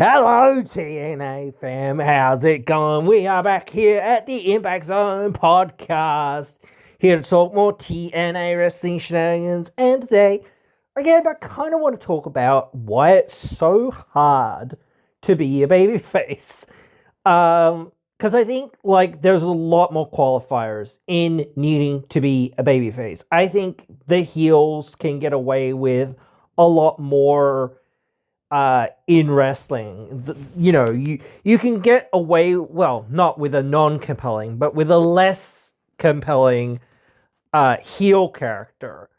Hello, TNA fam. How's it going? We are back here at the Impact Zone podcast, here to talk more TNA wrestling shenanigans. And today, again, I kind of want to talk about why it's so hard to be a babyface. Because I think there's a lot more qualifiers in needing to be a babyface. I think the heels can get away with a lot more in wrestling. You can get away, well, not with a non-compelling, but with a less compelling heel character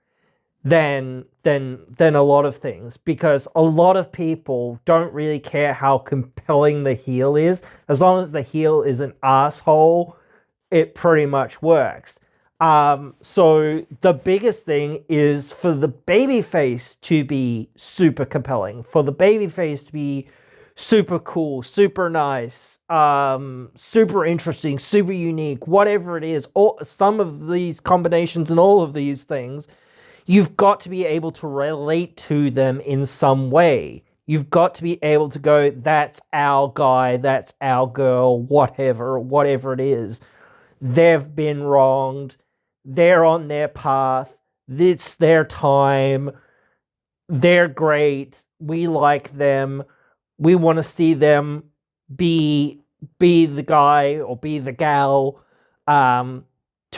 than a lot of things, because a lot of people don't really care how compelling the heel is. As long as the heel is an asshole, it pretty much works. So the biggest thing is for the babyface to be super compelling, for the babyface to be super cool, super nice, super interesting, super unique, whatever it is. Or some of these combinations and all of these things, you've got to be able to relate to them in some way. You've got to be able to go, that's our guy, that's our girl, whatever it is. They've been wronged. They're on their path. It's their time. They're great. We like them. We want to see them be the guy or be the gal to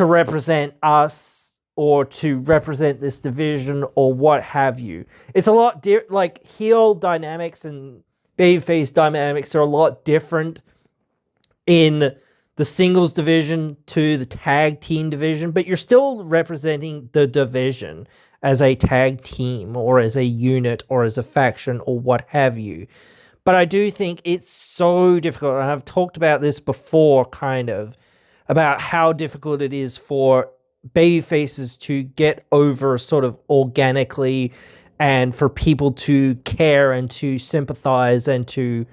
represent us or to represent this division or what have you. It's a lot like heel dynamics and babyface dynamics are a lot different in the singles division to the tag team division, but you're still representing the division as a tag team or as a unit or as a faction or what have you. But I do think it's so difficult, and I've talked about this before, kind of, about how difficult it is for babyfaces to get over sort of organically, and for people to care and to sympathize and to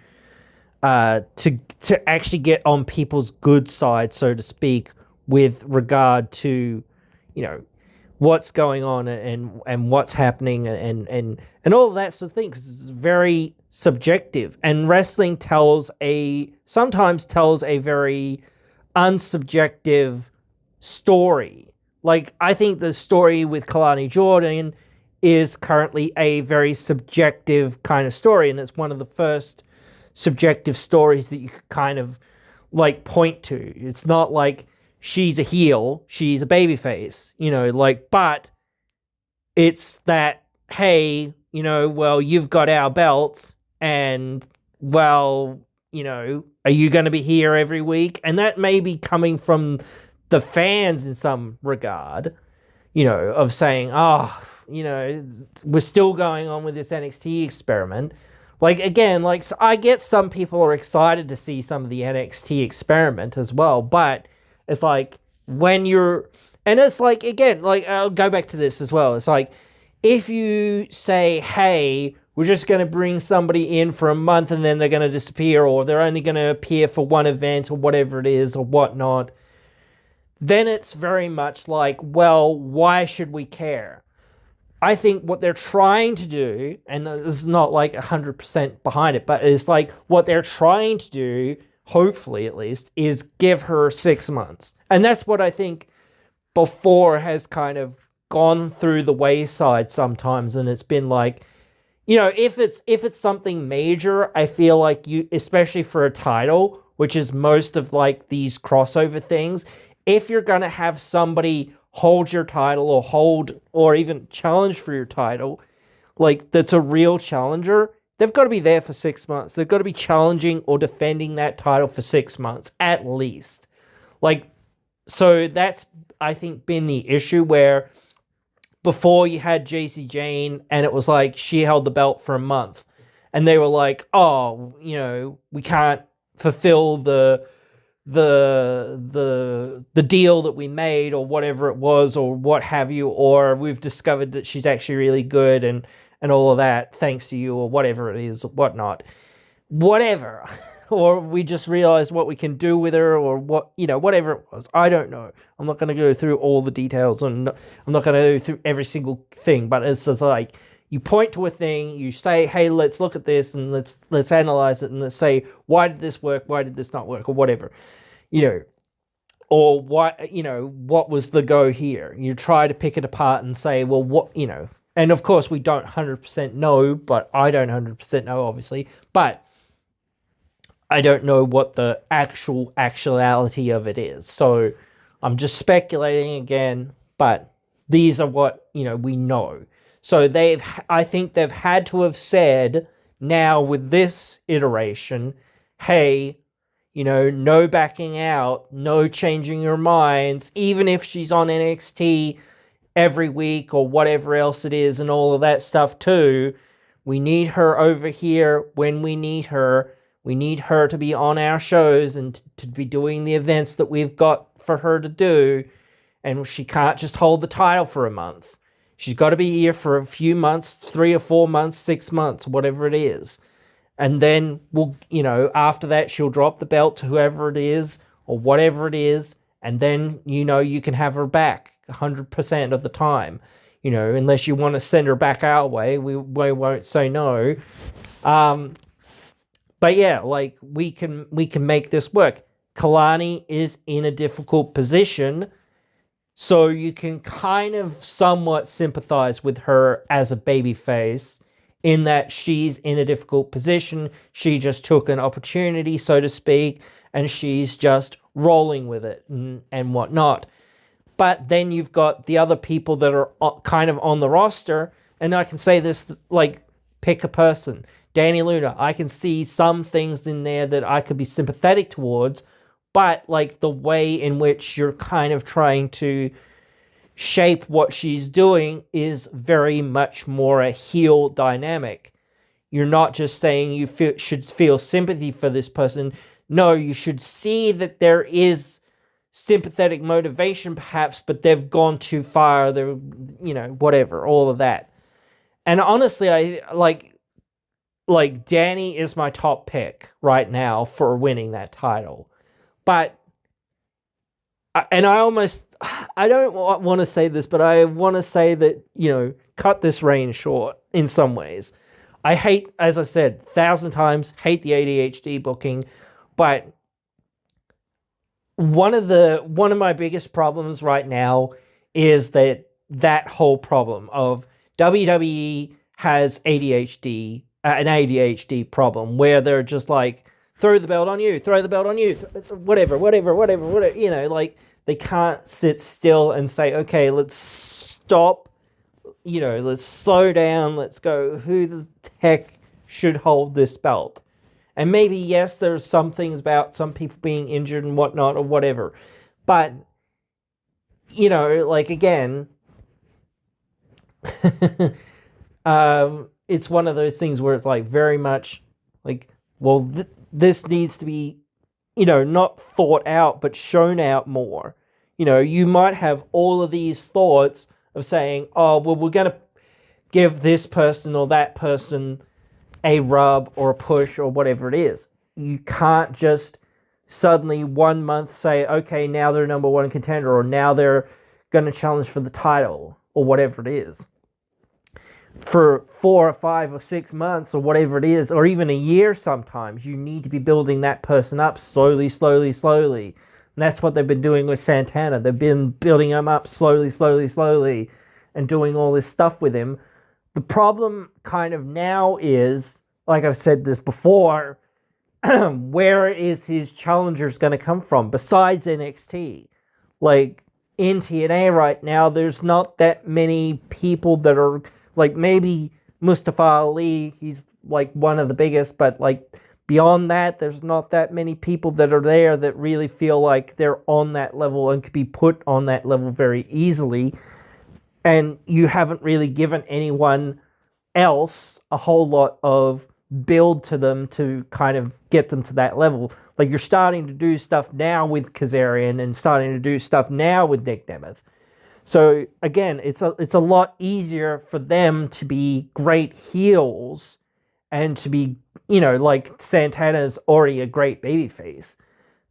actually get on people's good side, so to speak, with regard to, what's going on and what's happening and all of that sort of thing. 'Cause it's very subjective, and wrestling sometimes tells a very unsubjective story. Like, I think the story with Kalani Jordan is currently a very subjective kind of story, and it's one of the first subjective stories that you could kind of point to. It's not like she's a heel, she's a babyface, but it's that, hey, well, you've got our belts, and, well, are you going to be here every week? And that may be coming from the fans in some regard, of saying, we're still going on with this NXT experiment. So I get some people are excited to see some of the NXT experiment as well, but it's like when you're, and it's like, again, I'll go back to this as well. It's like, if you say, hey, we're just going to bring somebody in for a month and then they're going to disappear, or they're only going to appear for one event or whatever it is or whatnot, then it's very much like, well, why should we care? I think what they're trying to do, and this is not 100% behind it, but it's like what they're trying to do, hopefully at least, is give her 6 months. And that's what I think before has kind of gone through the wayside sometimes. And it's been if it's something major, I feel like you, especially for a title, which is most of these crossover things, if you're going to have somebody hold your title or even challenge for your title, that's a real challenger, they've got to be there for 6 months. They've got to be challenging or defending that title for 6 months at least. So that's, I think, been the issue, where before you had JC Jane and it was she held the belt for a month and they were like, oh, we can't fulfill the deal that we made or whatever it was or what have you, or we've discovered that she's actually really good and all of that thanks to you, or whatever it is, whatnot, whatever. Or we just realized what we can do with her, or whatever it was. I don't know. I'm not going to go through all the details, and I'm not going to go through every single thing, but it's just you point to a thing, you say, hey, let's look at this and let's analyze it, and let's say, why did this work, why did this not work, or whatever, or what was the go here. You try to pick it apart and say, well, what, and of course we don't 100% know, but I don't 100% know, obviously, but I don't know what the actuality of it is. So I'm just speculating again, but these are what, we know. So I think they've had to have said now with this iteration, hey, no backing out, no changing your minds, even if she's on NXT every week or whatever else it is and all of that stuff too. We need her over here when we need her. We need her to be on our shows and to be doing the events that we've got for her to do. And she can't just hold the title for a month. She's got to be here for a few months, 3 or 4 months, 6 months, whatever it is. And then after that, she'll drop the belt to whoever it is or whatever it is. And then, you can have her back 100% of the time, unless you want to send her back our way, we won't say no. But yeah, like we can make this work. Kalani is in a difficult position, so you can kind of somewhat sympathize with her as a babyface in that she's in a difficult position. She just took an opportunity, so to speak, and she's just rolling with it and whatnot. But then you've got the other people that are kind of on the roster, and I can say this, like, pick a person. Danny Luna, I can see some things in there that I could be sympathetic towards, but like the way in which you're kind of trying to shape what she's doing is very much more a heel dynamic. You're not just saying you should feel sympathy for this person. No, you should see that there is sympathetic motivation perhaps, but they've gone too far. They're, whatever, all of that. And honestly, I like Danny is my top pick right now for winning that title. But, and I don't want to say this, but I want to say that, cut this reign short in some ways. I hate, as I said, 1,000 times, hate the ADHD booking, but one of my biggest problems right now is that whole problem of WWE has ADHD, an ADHD problem where they're just like, throw the belt on you, whatever, like they can't sit still and say, okay, let's stop, let's slow down, let's go, who the heck should hold this belt? And maybe, yes, there's some things about some people being injured and whatnot or whatever, but, like, again, it's one of those things where it's like very much like, well, this needs to be, not thought out, but shown out more. You might have all of these thoughts of saying, oh, well, we're going to give this person or that person a rub or a push or whatever it is. You can't just suddenly 1 month say, okay, now they're number one contender, or now they're going to challenge for the title or whatever it is. For 4 or 5 or 6 months or whatever it is, or even a year sometimes, you need to be building that person up slowly. And that's what they've been doing with Santana. They've been building him up slowly, and doing all this stuff with him. The problem kind of now is, like I've said this before, where is his challengers going to come from besides NXT? Like, in TNA right now, there's not that many people that are, like, maybe Mustafa Ali, he's like one of the biggest, but like beyond that, there's not that many people that are there that really feel like they're on that level and could be put on that level very easily. And you haven't really given anyone else a whole lot of build to them to kind of get them to that level. Like, you're starting to do stuff now with Kazarian and starting to do stuff now with Nick Nemeth. So again, it's a lot easier for them to be great heels and to be, like Santana's already a great babyface.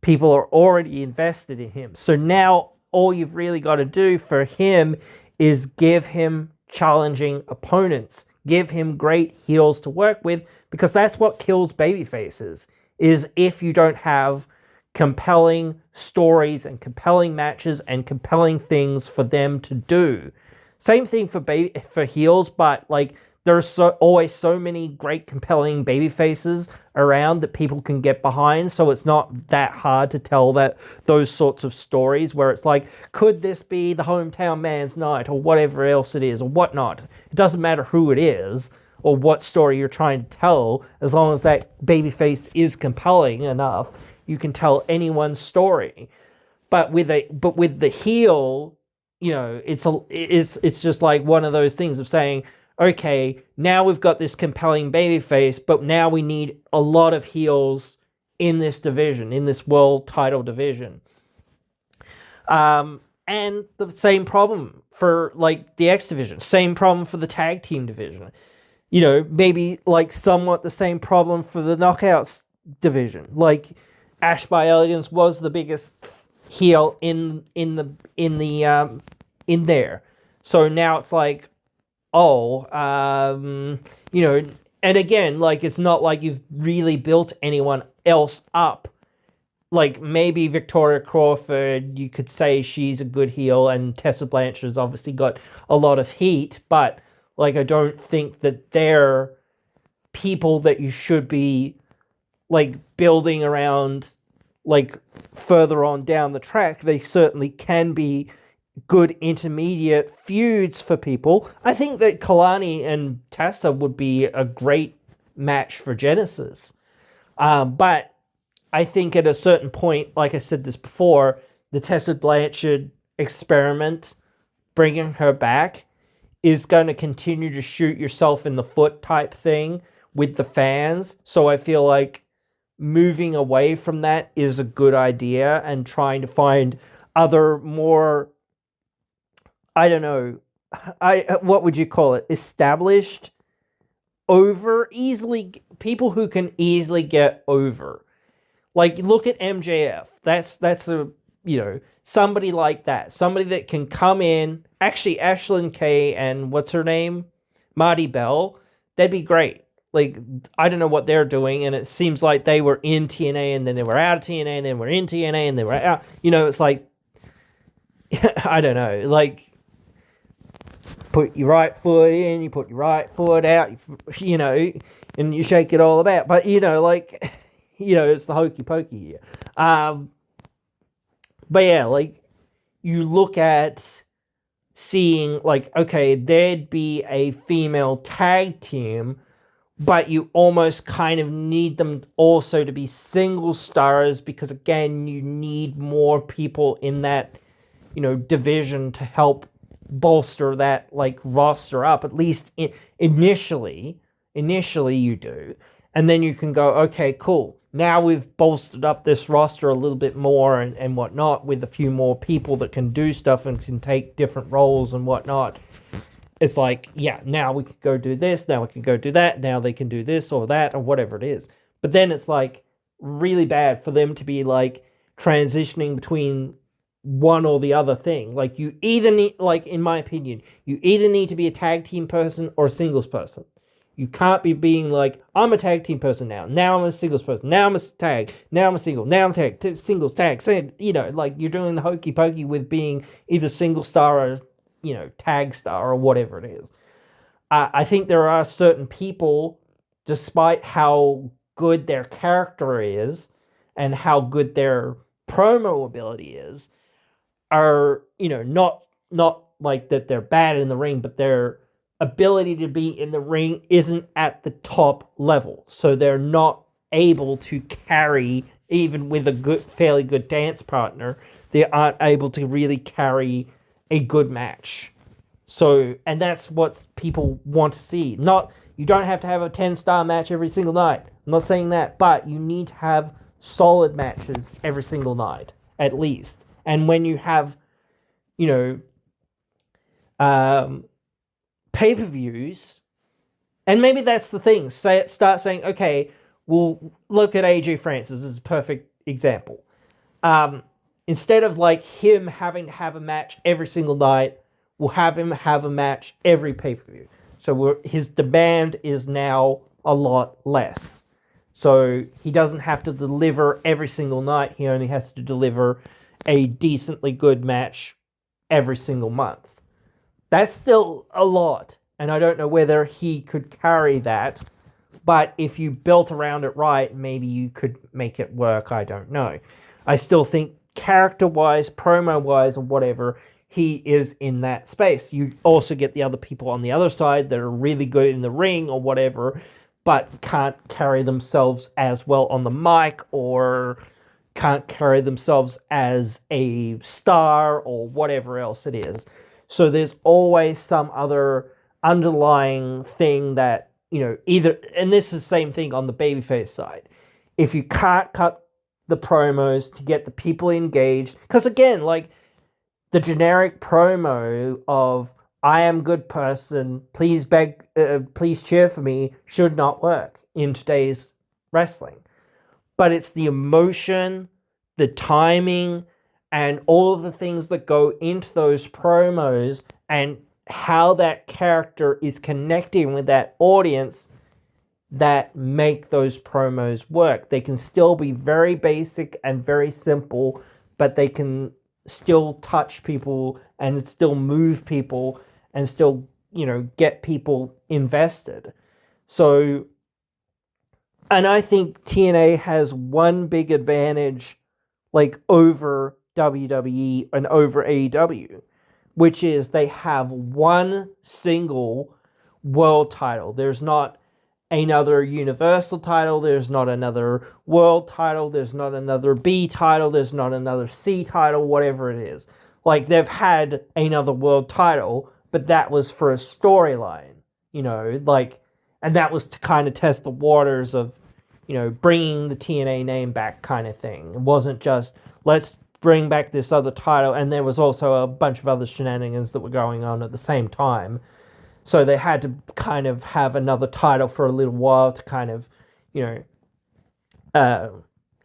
People are already invested in him. So now all you've really got to do for him is give him challenging opponents. give him great heels to work with, because that's what kills babyfaces, is if you don't have compelling stories and compelling matches and compelling things for them to do. Same thing for heels, but like there's always so many great compelling baby faces around that people can get behind, so it's not that hard to tell that those sorts of stories where it's like, could this be the hometown man's night or whatever else it is or whatnot. It doesn't matter who it is or what story you're trying to tell, as long as that babyface is compelling enough, you can tell anyone's story. But with the heel, it's just like one of those things of saying, okay, now we've got this compelling babyface, but now we need a lot of heels in this division, in this world title division. And the same problem for like the X division, same problem for the tag team division. Maybe like somewhat the same problem for the Knockouts division. Like Ash by Elegance was the biggest heel in there. So now it's like, and again, like it's not like you've really built anyone else up. Like maybe Victoria Crawford, you could say she's a good heel, and Tessa Blanchard's obviously got a lot of heat, but like I don't think that they're people that you should be like building around like further on down the track. They certainly can be good intermediate feuds for people. I think that Kalani and Tessa would be a great match for Genesis. But I think at a certain point, like I said this before, the Tessa Blanchard experiment, bringing her back, is going to continue to shoot yourself in the foot type thing with the fans. So I feel like moving away from that is a good idea, and trying to find other more, I don't know, what would you call it? Established, people who can easily get over. Like, look at MJF. That's a, somebody like that. Somebody that can come in. Actually, Ashlyn Kay and what's her name? Marty Bell. That'd be great. Like, I don't know what they're doing, and it seems like they were in TNA, and then they were out of TNA, and then were in TNA, and they were out. It's like, I don't know. Like, put your right foot in, you put your right foot out, and you shake it all about. But, it's the hokey pokey here. But yeah, like, you look at seeing, like, okay, there'd be a female tag team, but you almost kind of need them also to be single stars, because, again, you need more people in that, division to help bolster that, like, roster up, at least initially you do. And then you can go, okay, cool. Now we've bolstered up this roster a little bit more and whatnot, with a few more people that can do stuff and can take different roles and whatnot. It's like, yeah, now we can go do this, now we can go do that, now they can do this or that or whatever it is. But then it's like really bad for them to be like transitioning between one or the other thing. Like, you either need, like, in my opinion, you either need to be a tag team person or a singles person. You can't be being like, I'm a tag team person now. Now I'm a singles person. Now I'm a tag. Now I'm a single. Now I'm tag. Singles, tag. Like, you're doing the hokey pokey with being either single star or, tag star or whatever it is. I think there are certain people, despite how good their character is and how good their promo ability is, are, not like that they're bad in the ring, but their ability to be in the ring isn't at the top level. So they're not able to carry, even with a fairly good dance partner, they aren't able to really carry a good match. So, and that's what people want to see. You don't have to have a 10-star match every single night. I'm not saying that, but you need to have solid matches every single night, at least. And when you have, pay-per-views, and maybe that's the thing, start saying, okay, we'll look at AJ Francis as a perfect example. Instead of like him having to have a match every single night, we'll have him have a match every pay-per-view. So his demand is now a lot less. So he doesn't have to deliver every single night. He only has to deliver a decently good match every single month. That's still a lot. And I don't know whether he could carry that. But if you built around it right, maybe you could make it work. I don't know. I still think character-wise, promo-wise, or whatever, he is in that space. You also get the other people on the other side that are really good in the ring or whatever, but can't carry themselves as well on the mic or can't carry themselves as a star or whatever else it is. So there's always some other underlying thing that, either, and this is the same thing on the babyface side. If you can't cut the promos to get the people engaged, because again, like the generic promo of "I am good person, please please cheer for me" should not work in today's wrestling. But it's the emotion, the timing, and all of the things that go into those promos and how that character is connecting with that audience that make those promos work. They can still be very basic and very simple, but they can still touch people and still move people and still, get people invested. So, and I think TNA has one big advantage, like over WWE and over AEW, which is they have one single world title. There's not another universal title. There's not another world title. There's not another B title. There's not another C title, whatever it is. Like, they've had another world title, but that was for a storyline, and that was to kind of test the waters of, bringing the TNA name back kind of thing. It wasn't just, let's bring back this other title, and there was also a bunch of other shenanigans that were going on at the same time. So they had to kind of have another title for a little while to kind of,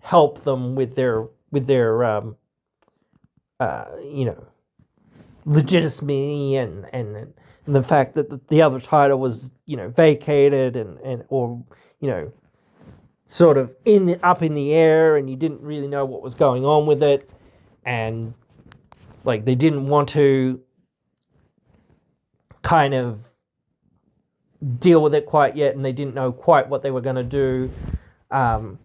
help them with their legitimacy and the fact that the other title was, vacated or sort of up in the air, and you didn't really know what was going on with it, and like they didn't want to kind of deal with it quite yet, and they didn't know quite what they were going to do, and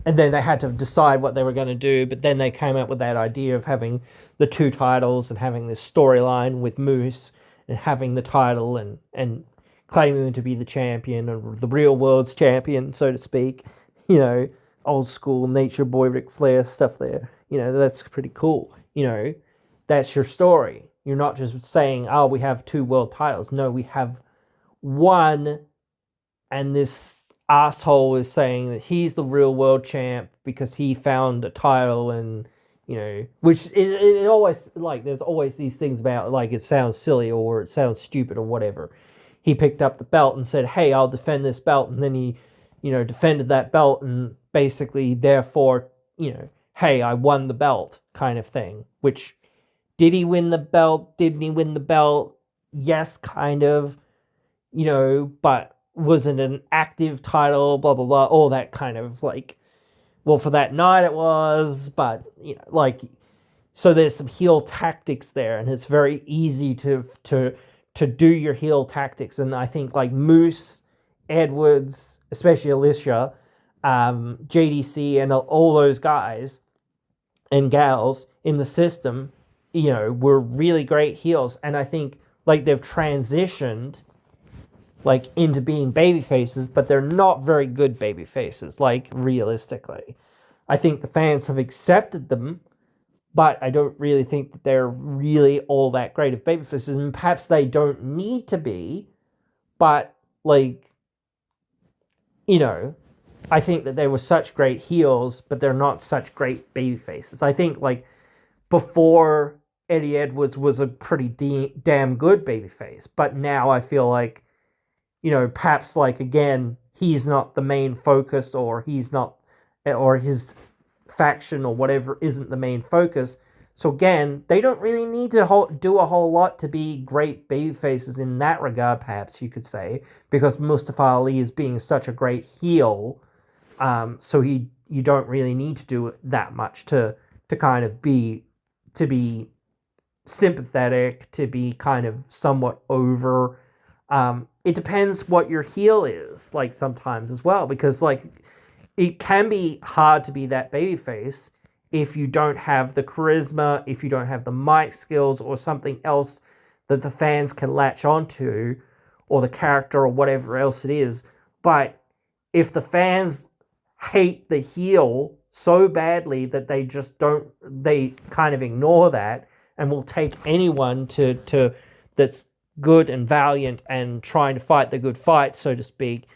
then they had to decide what they were going to do. But then they came up with that idea of having the two titles and having this storyline with Moose and having the title and claiming to be the champion or the real world's champion, so to speak. Old school Nature Boy Ric Flair stuff there. That's pretty cool. That's your story. You're not just saying, oh, we have two world titles. No, we have one, and this asshole is saying that he's the real world champ because he found a title, and which it always, like, there's always these things about, like, it sounds silly or it sounds stupid or whatever. He picked up the belt and said, hey, I'll defend this belt, and then he defended that belt, and basically therefore, hey, I won the belt kind of thing. Which, did he win the belt? Didn't he win the belt? Yes, kind of. But wasn't an active title, blah, blah, blah, all that kind of, like, well, for that night it was, but, so there's some heel tactics there, and it's very easy to do your heel tactics, and I think, like, Moose, Edwards, especially Alicia, JDC, and all those guys and gals in the system, were really great heels, and I think, like, they've transitioned like into being baby faces, but they're not very good baby faces, like, realistically. I think the fans have accepted them, but I don't really think that they're really all that great of baby faces, and perhaps they don't need to be, but, like, I think that they were such great heels, but they're not such great baby faces. I think, like, before, Eddie Edwards was a pretty damn good babyface, but now I feel like, perhaps, like, again, he's not the main focus, or he's not, or his faction or whatever isn't the main focus. So again, they don't really need to do a whole lot to be great baby faces in that regard, perhaps you could say, because Mustafa Ali is being such a great heel. So you don't really need to do that much to kind of be sympathetic, to be kind of somewhat over. It depends what your heel is like sometimes as well, because like it can be hard to be that babyface if you don't have the charisma, if you don't have the mic skills or something else that the fans can latch onto, or the character or whatever else it is. But if the fans hate the heel so badly that they kind of ignore that and will take anyone to that's good and valiant and trying to fight the good fight, so to speak,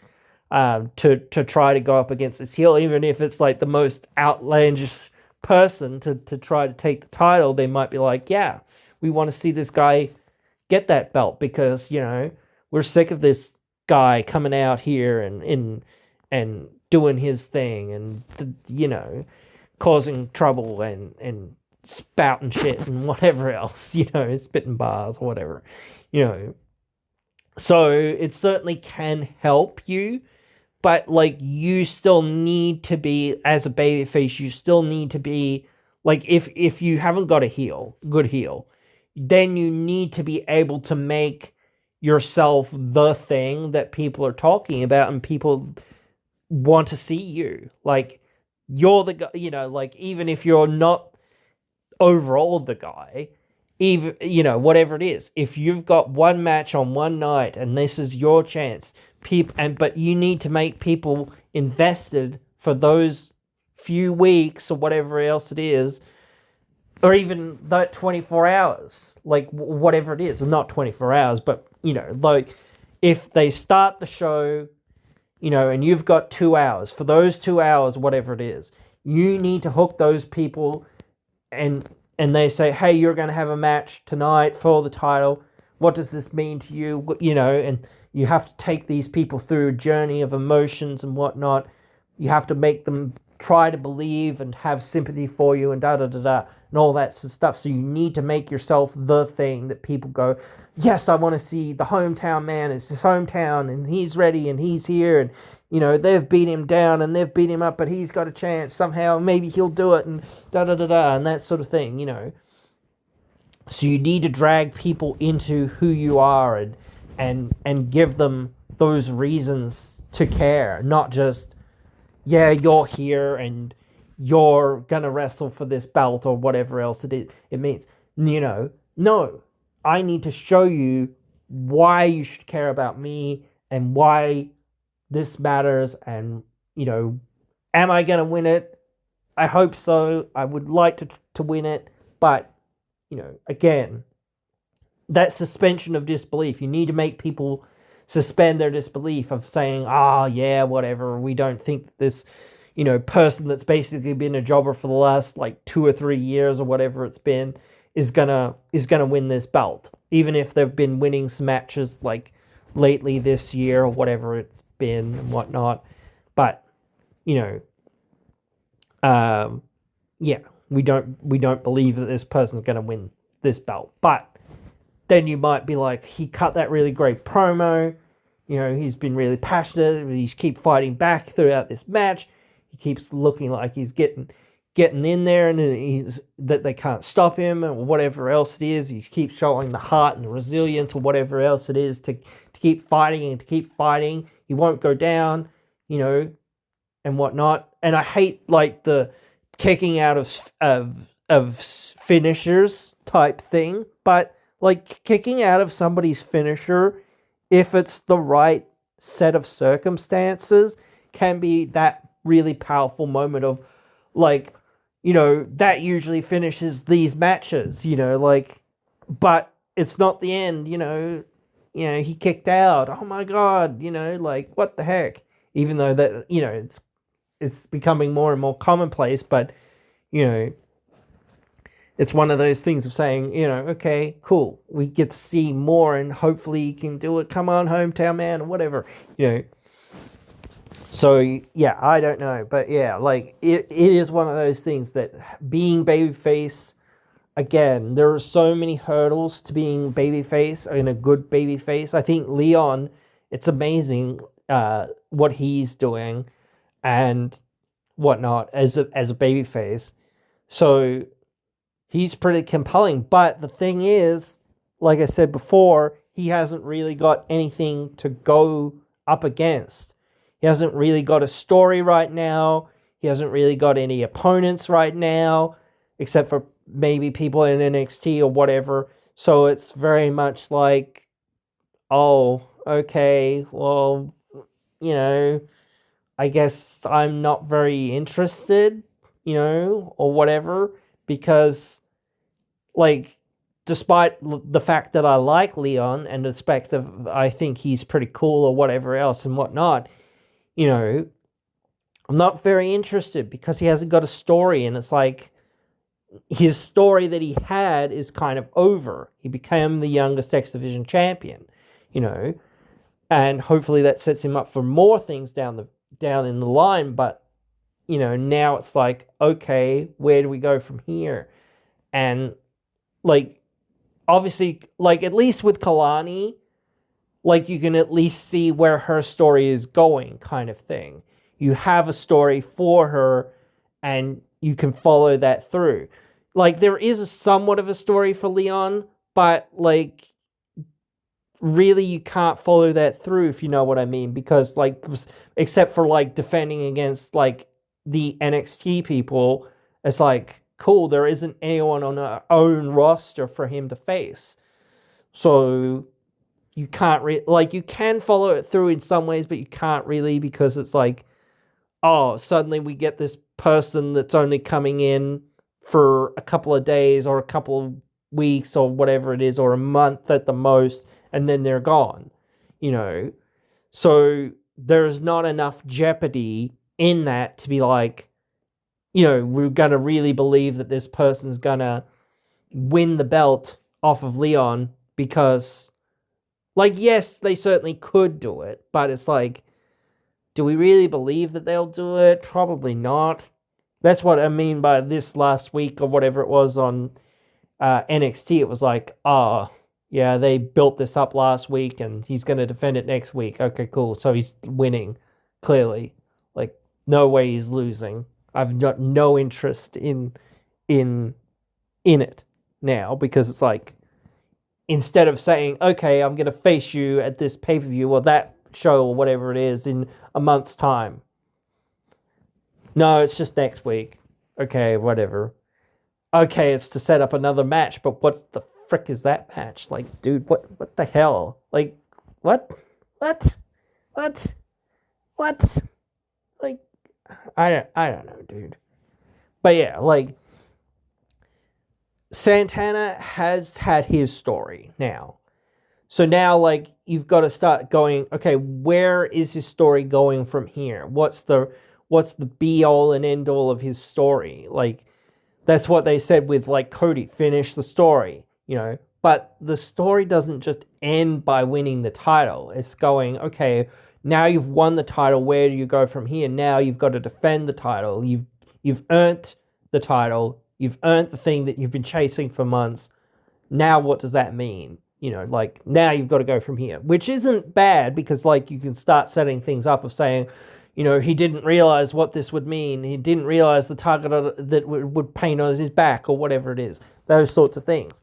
to try to go up against this heel, even if it's like the most outlandish person to try to take the title, they might be like, yeah, we want to see this guy get that belt because, we're sick of this guy coming out here and doing his thing and, causing trouble and spouting shit and whatever else, spitting bars or whatever, So it certainly can help you, but like you still need to be, as a babyface, you still need to be like, if you haven't got a good heel, then you need to be able to make yourself the thing that people are talking about and people want to see you. Like you're the guy, like even if you're not overall the guy, even whatever it is, if you've got one match on one night and this is your chance, but you need to make people invested for those few weeks or whatever else it is, or even that 24 hours, like whatever it is, not 24 hours, but like if they start the show, and you've got 2 hours, for those 2 hours, whatever it is, you need to hook those people, and they say, hey, you're going to have a match tonight for the title. What does this mean to you? And you have to take these people through a journey of emotions and whatnot. You have to make them try to believe and have sympathy for you and da-da-da-da and all that sort of stuff. So you need to make yourself the thing that people go, yes, I want to see the hometown man. It's his hometown and he's ready and he's here and, they've beat him down and they've beat him up, but he's got a chance somehow. Maybe he'll do it and da-da-da-da and that sort of thing, So you need to drag people into who you are and give them those reasons to care, not just, yeah, you're here and you're gonna wrestle for this belt or whatever else it means. No, I need to show you why you should care about me and why this matters. And, am I gonna win it? I hope so. I would like to win it. But, again, that suspension of disbelief, you need to make people suspend their disbelief of saying, yeah, whatever, we don't think that this, person that's basically been a jobber for the last like 2 or 3 years or whatever it's been is gonna win this belt, even if they've been winning some matches like lately this year or whatever it's been and whatnot. But yeah, we don't believe that this person's gonna win this belt. But then you might be like, he cut that really great promo, he's been really passionate, he's keep fighting back throughout this match, he keeps looking like he's getting in there and that they can't stop him or whatever else it is. He keeps showing the heart and the resilience or whatever else it is to keep fighting and to keep fighting. He won't go down, and whatnot. And I hate like the kicking out of finishers type thing, but like kicking out of somebody's finisher, if it's the right set of circumstances, can be that really powerful moment of like, that usually finishes these matches, but it's not the end, he kicked out. Oh my God, like what the heck? Even though that, it's becoming more and more commonplace, but, it's one of those things of saying, okay, cool, we get to see more and hopefully you can do it. Come on, hometown man, or whatever, So, yeah, I don't know. But, yeah, like, it is one of those things that being babyface again, there are so many hurdles to being babyface and a good babyface. I think Leon, it's amazing what he's doing and whatnot as a babyface. So he's pretty compelling. But the thing is, like I said before, he hasn't really got anything to go up against. He hasn't really got a story right now. He hasn't really got any opponents right now, except for maybe people in NXT or whatever. So it's very much like, oh, okay, well, I guess I'm not very interested, or whatever, because, like, despite the fact that I like Leon and despite that I think he's pretty cool or whatever else and whatnot, I'm not very interested because he hasn't got a story, and it's like his story that he had is kind of over. He became the youngest X Division champion, and hopefully that sets him up for more things down in the line. But now it's like, okay, where do we go from here? And like, obviously, like, at least with Kalani, like, you can at least see where her story is going, kind of thing. You have a story for her and you can follow that through. Like, there is somewhat of a story for Leon, but, like, really you can't follow that through, if you know what I mean, because, like, except for, like, defending against, like, the NXT people, it's like, cool, there isn't anyone on our own roster for him to face. So you can't you can follow it through in some ways, but you can't really, because it's like, oh, suddenly we get this person that's only coming in for a couple of days or a couple of weeks or whatever it is, or a month at the most, and then they're gone, So there's not enough jeopardy in that to be like, we're going to really believe that this person's going to win the belt off of Leon, because, like, yes, they certainly could do it, but it's like, do we really believe that they'll do it? Probably not. That's what I mean by this last week or whatever it was on NXT. It was like, yeah, they built this up last week and he's going to defend it next week. Okay, cool. So he's winning, clearly. Like, no way he's losing. I've got no interest in it now, because it's like, instead of saying, okay, I'm going to face you at this pay-per-view or that show or whatever it is in a month's time. No, it's just next week. Okay, whatever. Okay, it's to set up another match, but what the frick is that match? Like, dude, what the hell? Like, what? Like, I don't know, dude. But yeah, like, Santana has had his story now. So now, like, you've got to start going, okay, where is his story going from here? What's the be-all and end-all of his story? Like, that's what they said with, like, Cody, finish the story, But the story doesn't just end by winning the title. It's going, okay, now you've won the title, where do you go from here? Now you've got to defend the title. You've earned the title. You've earned the thing that you've been chasing for months. Now what does that mean? Like, now you've got to go from here, which isn't bad, because, like, you can start setting things up of saying, he didn't realize what this would mean. He didn't realize the target that would paint on his back or whatever it is. Those sorts of things.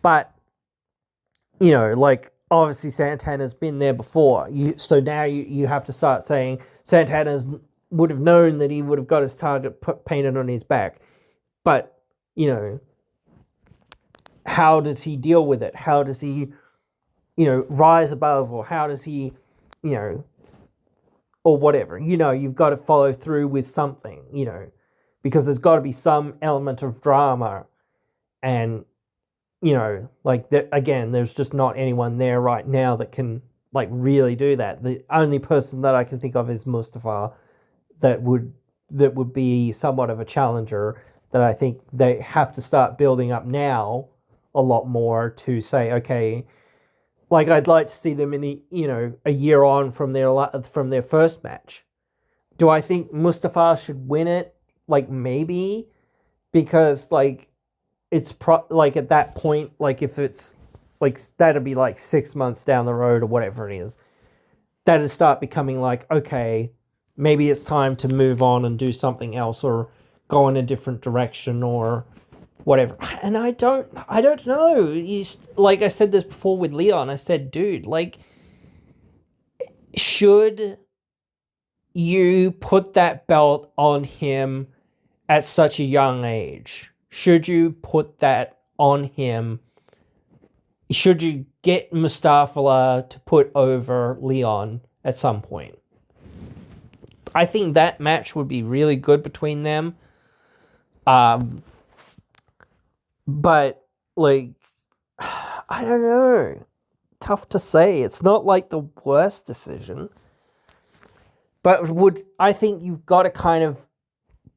But, like, obviously Santana's been there before. So now you have to start saying Santana's would have known that he would have got his target painted on his back. But, how does he deal with it? How does he, rise above, or how does he, or whatever, you've got to follow through with something, because there's got to be some element of drama. And, like, again, there's just not anyone there right now that can, like, really do that. The only person that I can think of is Mustafa, that would be somewhat of a challenger, that I think they have to start building up now a lot more to say, okay, like, I'd like to see them in a year on from their first match. Do I think Mustafa should win it? Like, maybe, because, like, it's like at that point, like if it's like that'd be like 6 months down the road or whatever it is, that'd start becoming like, okay, maybe it's time to move on and do something else or go in a different direction or whatever. And I don't know. Like I said this before with Leon, I said, dude, like, should you put that belt on him at such a young age? Should you put that on him? Should you get Mustafa to put over Leon at some point? I think that match would be really good between them. But, like, I don't know. Tough to say. It's not like the worst decision. But I think you've got to kind of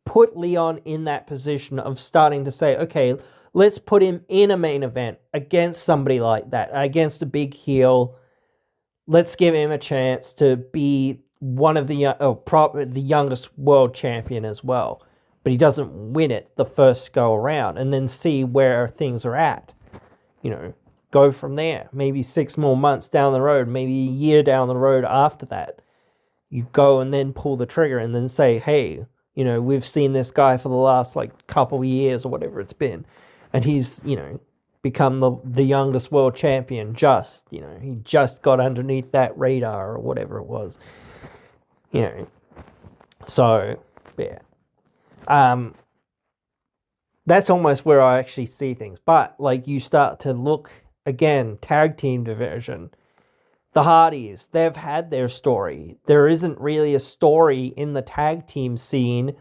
put Leon in that position of starting to say, okay, let's put him in a main event against somebody like that, against a big heel. Let's give him a chance to be one of the youngest world champion as well. But he doesn't win it the first go around, and then see where things are at. Go from there. Maybe 6 more months down the road, maybe a year down the road after that, you go and then pull the trigger and then say, hey, we've seen this guy for the last like couple years or whatever it's been, and he's, become the youngest world champion. He just got underneath that radar or whatever it was. So yeah. That's almost where I actually see things. But like you start to look again, tag team division. The Hardys, they've had their story. There isn't really a story in the tag team scene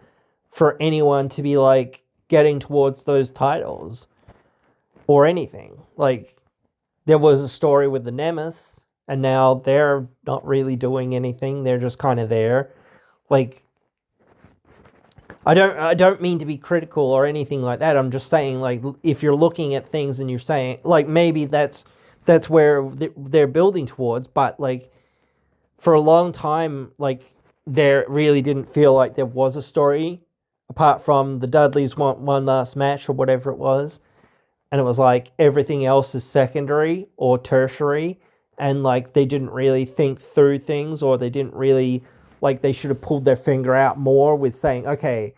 for anyone to be like getting towards those titles or anything. Like there was a story with the Nemesis, and now they're not really doing anything. They're just kind of there. Like, I don't mean to be critical or anything like that. I'm just saying, like, if you're looking at things and you're saying, like, maybe that's where they're building towards, but, like, for a long time, like, there really didn't feel like there was a story, apart from the Dudleys want one last match or whatever it was, and it was like, everything else is secondary or tertiary, and, like, they didn't really think through things, or they didn't really... Like, they should have pulled their finger out more with saying, okay,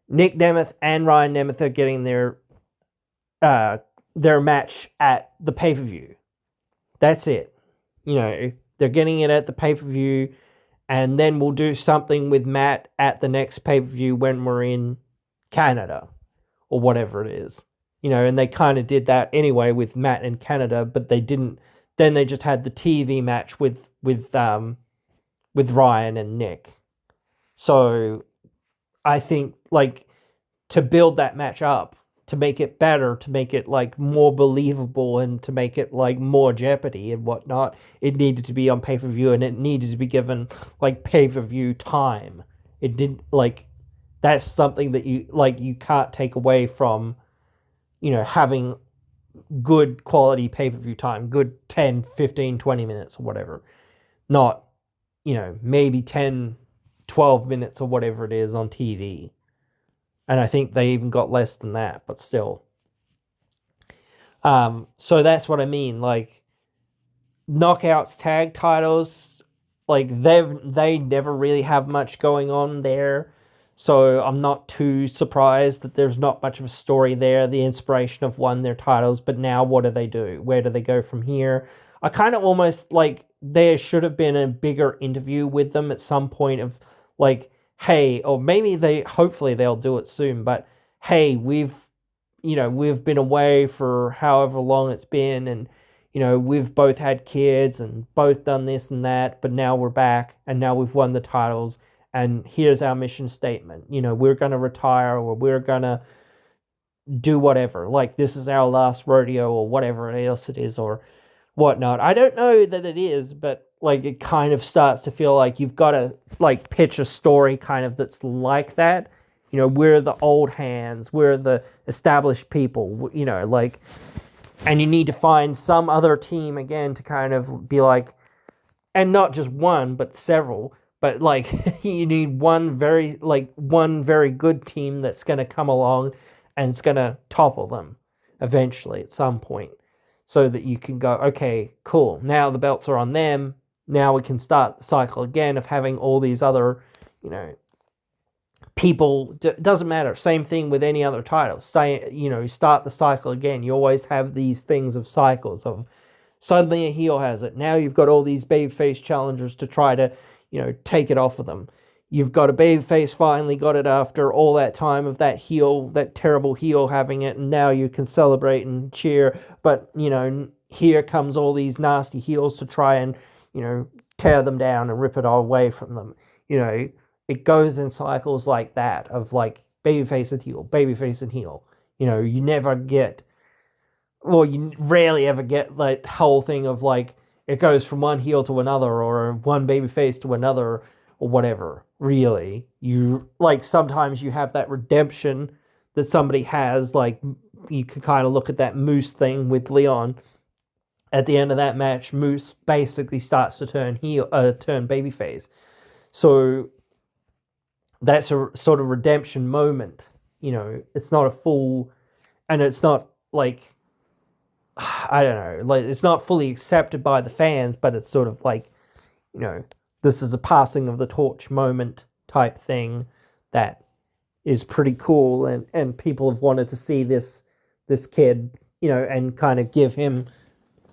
Nick Nemeth and Ryan Nemeth are getting their match at the pay-per-view. That's it. They're getting it at the pay-per-view, and then we'll do something with Matt at the next pay-per-view when we're in Canada, or whatever it is. And they kind of did that anyway with Matt in Canada, but they didn't. Then they just had the TV match with Ryan and Nick. So I think, like, to build that match up, to make it better, to make it, like, more believable, and to make it, like, more Jeopardy and whatnot, it needed to be on pay-per-view, and it needed to be given, like, pay-per-view time. It didn't, like, that's something that you can't take away from, having good quality pay-per-view time, good 10, 15, 20 minutes or whatever. Not, maybe 10, 12 minutes or whatever it is on TV. And I think they even got less than that, but still. So that's what I mean. Like, Knockouts tag titles, like, they never really have much going on there. So I'm not too surprised that there's not much of a story there. The Inspiration have won their titles, but now what do they do? Where do they go from here? I kind of almost, like, there should have been a bigger interview with them at some point of, like, hey, or maybe hopefully they'll do it soon, but hey, we've been away for however long it's been, and, we've both had kids and both done this and that, but now we're back, and now we've won the titles, and here's our mission statement. We're going to retire, or we're going to do whatever. Like, this is our last rodeo, or whatever else it is, or whatnot. I don't know that it is, but, like, it kind of starts to feel like you've got to, like, pitch a story kind of that's like that. We're the old hands, we're the established people, like, and you need to find some other team again to kind of be like, and not just one, but several, but, like, you need one very good team that's going to come along and it's going to topple them eventually at some point, so that you can go, okay, cool, now the belts are on them. Now we can start the cycle again of having all these other, people. Doesn't matter. Same thing with any other title. Start the cycle again. You always have these things of cycles of suddenly a heel has it. Now you've got all these babyface challengers to try to, take it off of them. You've got a babyface finally got it after all that time of that heel, that terrible heel having it, and now you can celebrate and cheer. But, here comes all these nasty heels to try and, tear them down and rip it all away from them. It goes in cycles like that of like babyface and heel, babyface and heel. You never get, well, you rarely ever get like the whole thing of like it goes from one heel to another or one babyface to another or whatever. Really, you like sometimes you have that redemption that somebody has. Like you could kind of look at that Moose thing with Leon. At the end of that match, Moose basically starts to turn babyface. So that's a sort of redemption moment. It's not a full, and it's not like, I don't know, like it's not fully accepted by the fans, but it's sort of like, this is a passing of the torch moment type thing that is pretty cool, and people have wanted to see this kid, and kind of give him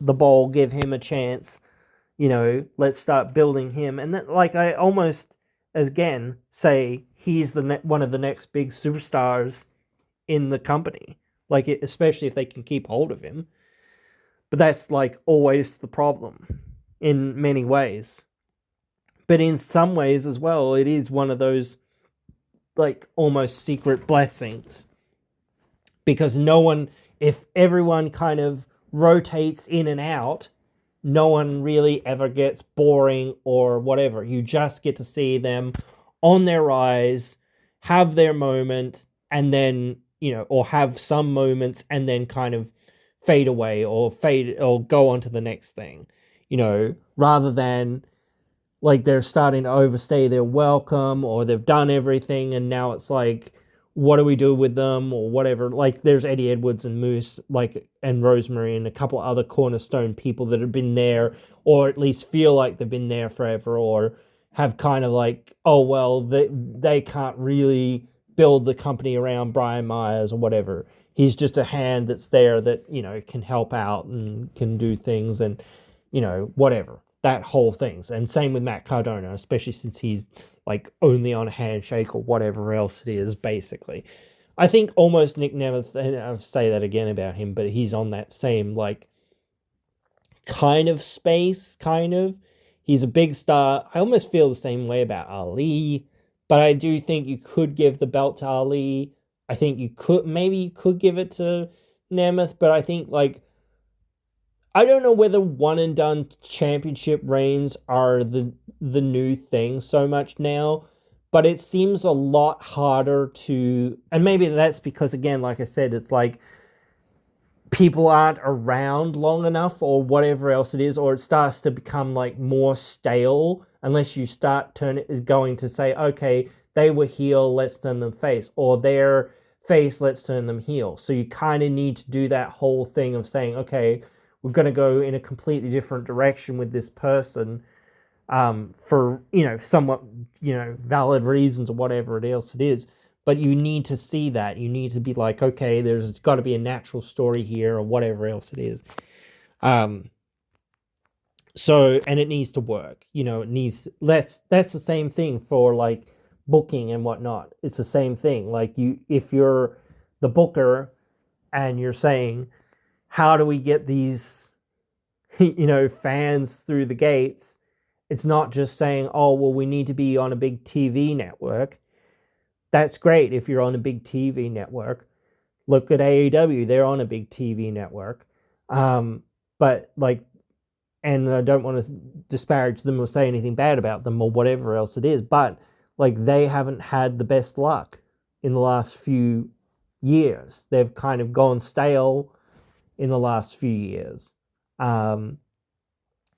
the ball, give him a chance, let's start building him. And then, like, I almost, again, say he's one of the next big superstars in the company, like, especially if they can keep hold of him. But that's, like, always the problem in many ways. But in some ways as well, it is one of those, like, almost secret blessings. Because if everyone kind of rotates in and out, no one really ever gets boring or whatever. You just get to see them on their rise, have their moment, and then, or have some moments and then kind of fade away or go on to the next thing, rather than like they're starting to overstay their welcome or they've done everything and now it's like, what do we do with them or whatever. Like there's Eddie Edwards and Moose, like, and Rosemary and a couple other cornerstone people that have been there or at least feel like they've been there forever or have kind of like, oh, well, they can't really build the company around Brian Myers or whatever. He's just a hand that's there that, can help out and can do things and, whatever. That whole thing. And same with Matt Cardona, especially since he's like only on a handshake or whatever else it is, basically. I think almost Nick Nemeth, and I'll say that again about him, but he's on that same like kind of space, kind of. He's a big star. I almost feel the same way about Ali, but I do think you could give the belt to Ali. I think you could give it to Nemeth, but I think like, I don't know whether one and done championship reigns are the new thing so much now, but it seems a lot harder to, and maybe that's because, again, like I said, it's like people aren't around long enough or whatever else it is, or it starts to become like more stale unless you start going to say, okay, they were heel, let's turn them face, or they're face, let's turn them heel. So you kind of need to do that whole thing of saying, okay, we're going to go in a completely different direction with this person for, somewhat, valid reasons or whatever else it is. But you need to see that. You need to be like, okay, there's got to be a natural story here or whatever else it is. So, and it needs to work. That's the same thing for like booking and whatnot. It's the same thing. Like if you're the booker and you're saying, how do we get these, fans through the gates? It's not just saying, oh, well, we need to be on a big TV network. That's great if you're on a big TV network. Look at AEW, they're on a big TV network. But like, and I don't want to disparage them or say anything bad about them or whatever else it is, but like they haven't had the best luck in the last few years. They've kind of gone stale in the last few years. No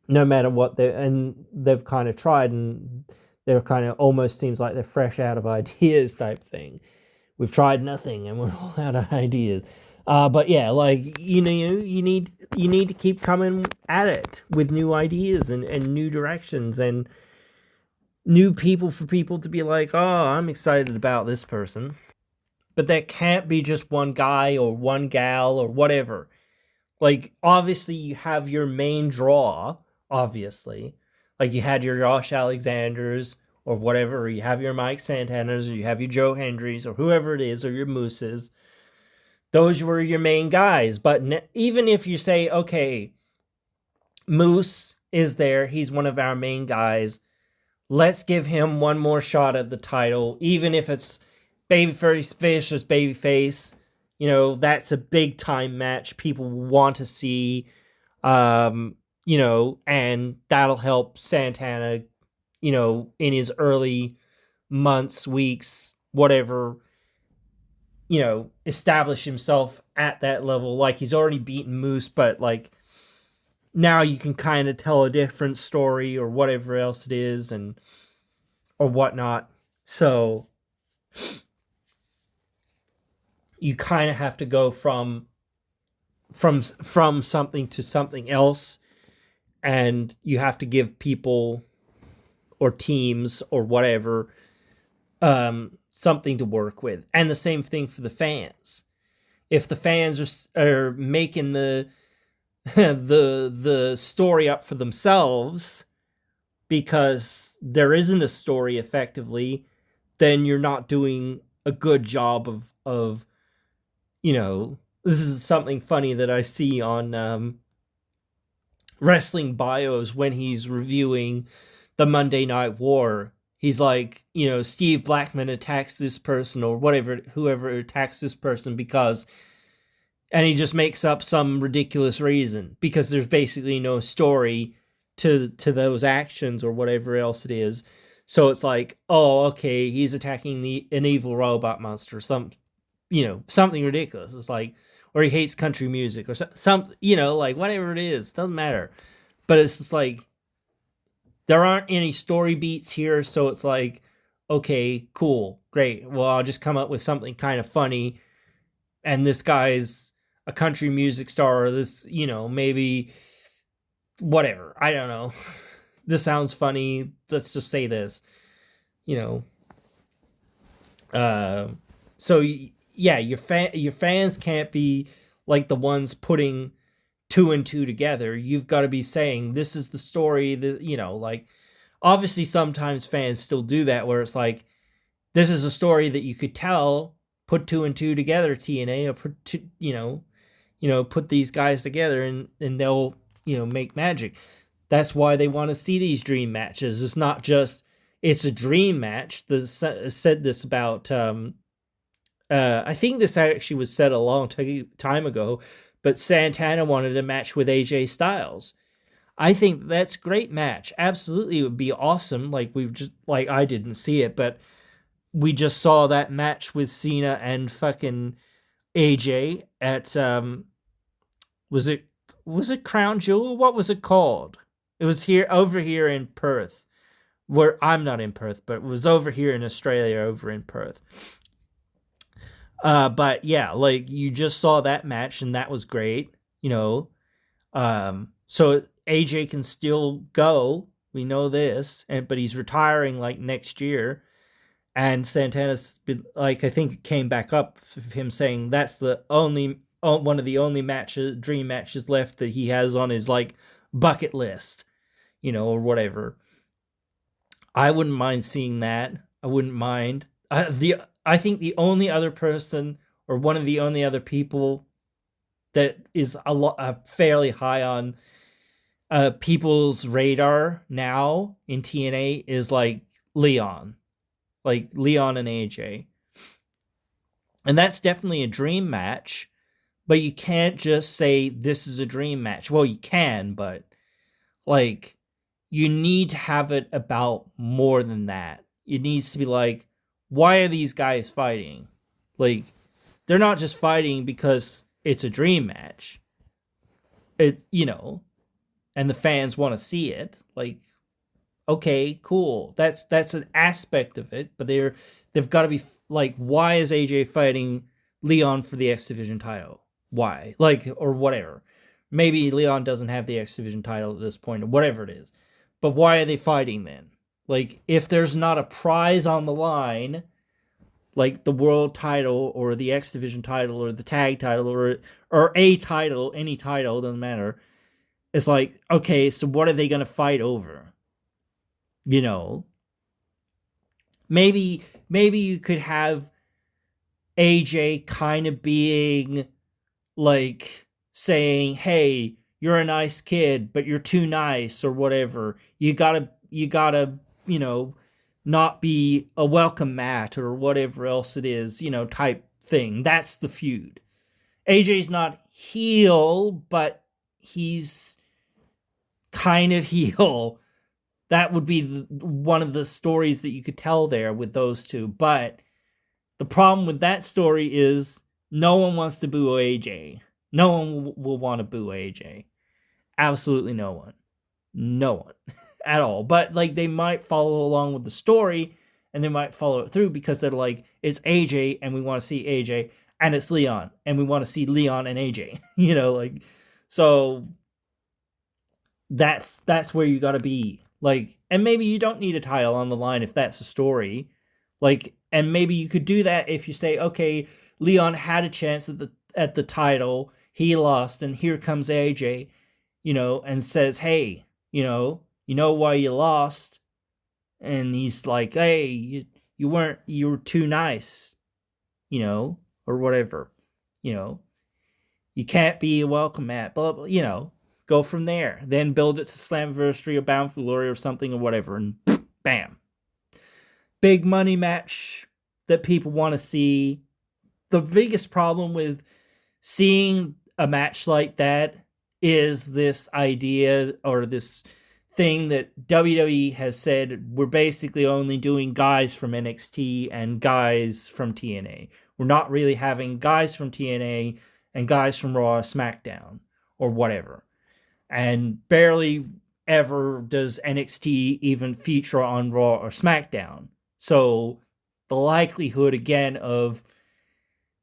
matter what they've kind of tried, and they're kind of almost seems like they're fresh out of ideas type thing we've tried nothing and we're all out of ideas. But yeah, like you need to keep coming at it with new ideas and new directions and new people for people to be like, oh, I'm excited about this person. But that can't be just one guy or one gal or whatever. Like, obviously, you have your main draw, obviously. Like, you had your Josh Alexanders or whatever, or you have your Mike Santanas, or you have your Joe Hendrys, or whoever it is, or your Mooses. Those were your main guys. But even if you say, okay, Moose is there, he's one of our main guys, let's give him one more shot at the title, even if it's babyface versus babyface. You know, that's a big time match people want to see. You know, and that'll help Santana, you know, in his early months, weeks, whatever, you know, establish himself at that level. Like, he's already beaten Moose, but like now you can kind of tell a different story or whatever else it is, and or whatnot. So you kind of have to go from something to something else, and you have to give people or teams or whatever something to work with. And the same thing for the fans. If the fans are making the the story up for themselves because there isn't a story effectively, then you're not doing a good job of you know, this is something funny that I see on wrestling bios when he's reviewing the Monday Night War. He's like, you know, Steve Blackman attacks this person or whatever, whoever attacks this person because, and he just makes up some ridiculous reason because there's basically no story to those actions or whatever else it is. So it's like, oh, okay, he's attacking an evil robot monster, you know, something ridiculous. It's like, or he hates country music or something, you know, like whatever it is, doesn't matter. But it's just like, there aren't any story beats here. So it's like, okay, cool, great. Well, I'll just come up with something kind of funny. And this guy's a country music star, or this, you know, maybe whatever. I don't know. This sounds funny. Let's just say this, you know. So yeah, your fans can't be like the ones putting two and two together. You've got to be saying this is the story that, you know, like obviously sometimes fans still do that where it's like this is a story that you could tell, put two and two together, TNA, or put two, you know, put these guys together and they'll, you know, make magic. That's why they want to see these dream matches. It's not just it's a dream match. Said this about I think this actually was said a long time ago, but Santana wanted a match with AJ Styles. I think that's a great match. Absolutely, it would be awesome. Like we've just like I didn't see it, but we just saw that match with Cena and fucking AJ at was it Crown Jewel? What was it called? It was here over here in Perth. Where I'm not in Perth, but it was over here in Australia, over in Perth. But yeah, like you just saw that match and that was great, you know. So AJ can still go. We know this, but he's retiring like next year. And Santana's been like, I think it came back up of him saying that's the only one of the only dream matches left that he has on his like bucket list, you know, or whatever. I wouldn't mind seeing that. I wouldn't mind. I think the only other person or one of the only other people that is fairly high on people's radar now in TNA is like Leon and AJ. And that's definitely a dream match, but you can't just say this is a dream match. Well, you can, but like you need to have it about more than that. It needs to be like, why are these guys fighting? Like, they're not just fighting because it's a dream match. It, you know, and the fans want to see it. Like, okay, cool. That's an aspect of it, but they've got to be like, why is AJ fighting Leon for the X Division title? Why? Like, or whatever. Maybe Leon doesn't have the X Division title at this point, or whatever it is. But why are they fighting then? Like, if there's not a prize on the line, like the world title or the X Division title or the tag title or a title, any title, doesn't matter. It's like, okay, so what are they going to fight over? You know, maybe you could have AJ kind of being like saying, "Hey, you're a nice kid, but you're too nice," or whatever. You gotta, not be a welcome mat or whatever else it is, type thing. That's the feud. AJ's not heel, but he's kind of heel. That would be one of the stories that you could tell there with those two. But the problem with that story is no one wants to boo AJ. No one will want to boo AJ. Absolutely no one. No one at all. But like, they might follow along with the story and they might follow it through because they're like, it's AJ and we want to see AJ, and it's Leon and we want to see Leon and AJ. Like, so that's where you got to be. Like, and maybe you don't need a title on the line if that's a story. Like, and maybe you could do that if you say, okay, Leon had a chance at the title, he lost, and here comes AJ, and says, hey, you know why you lost? And he's like, hey, you were too nice, or whatever, you can't be a welcome mat, blah, blah, go from there. Then build it to Slammiversary or Bound for Glory or something or whatever, and bam. Big money match that people want to see. The biggest problem with seeing a match like that is this idea or this thing that WWE has said, we're basically only doing guys from NXT and guys from TNA. We're not really having guys from TNA and guys from Raw or SmackDown or whatever. And barely ever does NXT even feature on Raw or SmackDown. So the likelihood, again, of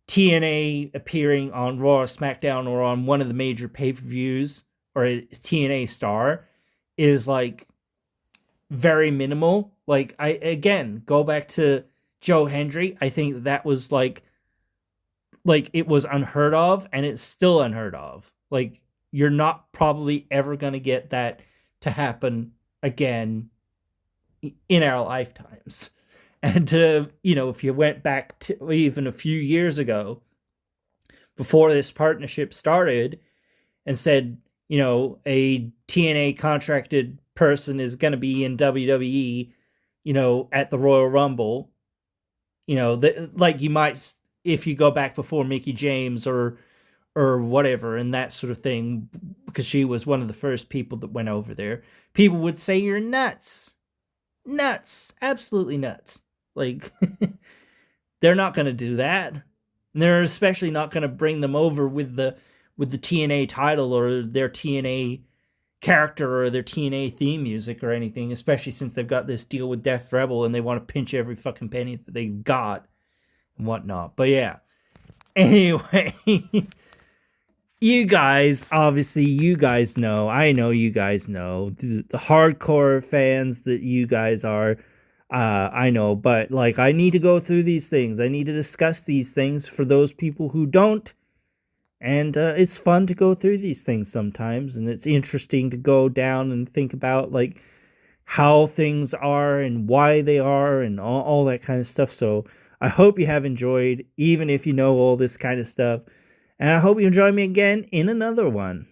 TNA appearing on Raw or SmackDown or on one of the major pay-per-views or a TNA star is like very minimal. Like, I again go back to Joe Hendry. I think that was like it was unheard of, and it's still unheard of. Like, you're not probably ever going to get that to happen again in our lifetimes. And if you went back to even a few years ago, before this partnership started, and said, a TNA contracted person is going to be in WWE, at the Royal Rumble, like you might, if you go back before Mickie James or whatever, and that sort of thing, because she was one of the first people that went over there, people would say you're nuts. Nuts. Absolutely nuts. Like, they're not going to do that. And they're especially not going to bring them over with the TNA title or their TNA character or their TNA theme music or anything, especially since they've got this deal with Def Rebel and they want to pinch every fucking penny that they've got and whatnot. But yeah. Anyway, you guys know, I know you guys know, the hardcore fans that you guys are, I know, but like, I need to go through these things. I need to discuss these things for those people who don't. And it's fun to go through these things sometimes, and it's interesting to go down and think about like how things are and why they are and all that kind of stuff. So I hope you have enjoyed, even if you know all this kind of stuff. And I hope you join me again in another one.